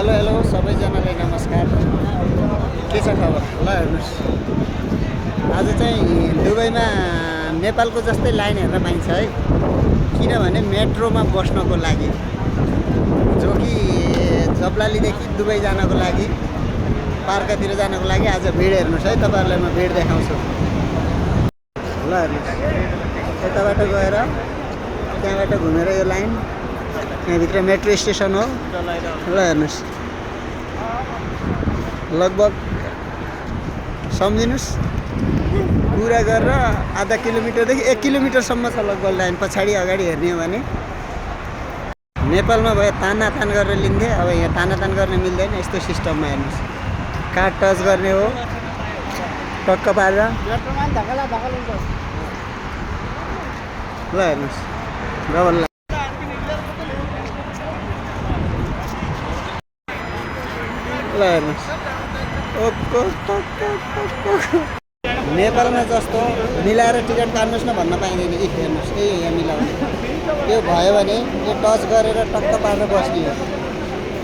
Hello सबैजनालाई नमस्कार। के छ खबर? ल हेर्नुहोस्, आज चाहिँ दुबईमा नेपालको जस्तै लाइन हेर्न पाइन्छ है। किनभने मेट्रोमा बस्नको लागि, जो कि जबलालीदेखि दुबई जानको लागि, पार्कतिर जानको लागि आज भिड हेर्नुहोस् है। तपाईँहरूलाई म भिड देखाउँछु। ल हेर्नुहोस्, यताबाट गएर त्यहाँबाट घुमेर यो लाइन यहाँभित्र मेट्रो स्टेसन हो। ल हेर्नुहोस्, लगभग सम्झिनुहोस् पुरा गरेर आधा किलोमिटरदेखि 1 किलोमिटरसम्म छ लगभग लाइन। पछाडि अगाडि हेर्ने हो भने नेपालमा भयो तानातान गरेर लिन्थे, अब यहाँ तानातान गर्न मिल्दैन। यस्तो सिस्टममा हेर्नुहोस्, कार्ड टच गर्ने हो टक्क पारेर। ल हेर्नुहोस्, डबल ल हेर्नुहोस्, नेपालमा जस्तो मिलाएर टिकट काट्नुहोस् न भन्न पाइँदैन। हेर्नुहोस्, यहाँ मिलाउने यो भयो भने यो टच गरेर टक्क पारेर बस्ने हो।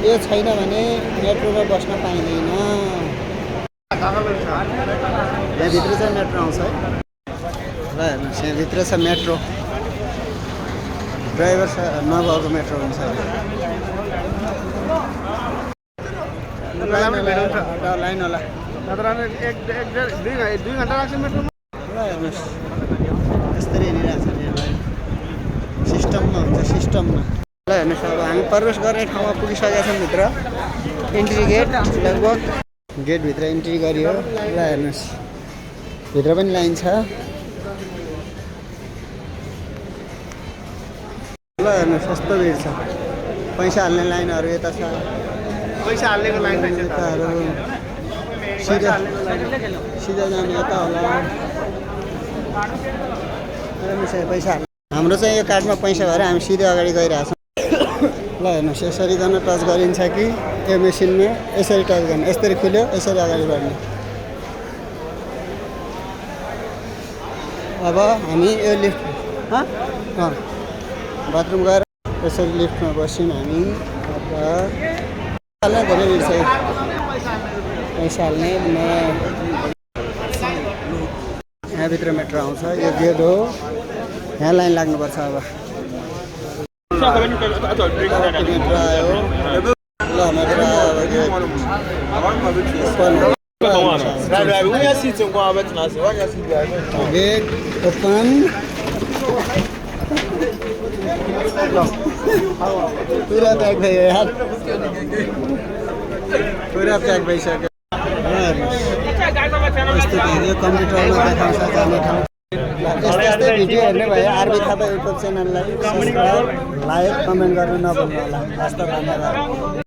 यो छैन भने मेट्रोमा बस्न पाइँदैन। यहाँभित्र चाहिँ मेट्रो आउँछ है। ल हेर्नुहोस्, यहाँभित्र छ मेट्रो। ड्राइभर नभएको मेट्रो हुन्छ। लाइन होला, 1-2 घन्टा लाग्छ मेट्रोमा। ल हेर्नुहोस्, यसरी हिँडिरहेको छ लाइन, सिस्टममा हुन्छ, सिस्टममा। ल हेर्नुहोस्, अब हामी प्रवेश गर्ने ठाउँमा पुगिसकेका छौँ। भित्र इन्ट्री गेट, लगभग गेटभित्र इन्ट्री गरियो। ल हेर्नुहोस्, भित्र पनि लाइन छ। ल हेर्नुहोस्, कस्तो भिड छ। पैसा हाल्ने लाइनहरू यता छ, पैसा हाल्नेको लाइन यताहरू, सिधा जाने यता होला। पैसा हाम्रो चाहिँ यो कार्डमा पैसा भएर हामी सिधै अगाडि गइरहेछौँ। ल हेर्नुहोस्, यसरी गर्न टच गरिन्छ कि यो मेसिनमा यसरी टच गर्ने, यसरी खुल्यो, यसरी अगाडि बढ्ने। अब हामी यो लिफ्ट बाथरुम गएर यसरी लिफ्टमा बस्यौँ हामी। अब धेरै भिड छ, पैसा हाल्ने। यहाँभित्र मेट्रो आउँछ, यो गेट हो, यहाँ लाइन लाग्नुपर्छ। अब मेट्रो आयो। ल मेट्रो गेट ओपन। पुरा प्याक भयो यार, पुरा प्याक भइसक्यो। यो कम्प्युटरमा देखाउँछ जाने ठाउँ। यस्तै भिडियो हेर्ने भयो आरबी थापा युट्युब च्यानललाई सब्सक्राइब, लाइक, कमेन्ट गर्नु नभुल्नु होला। हस्त धन्यवाद।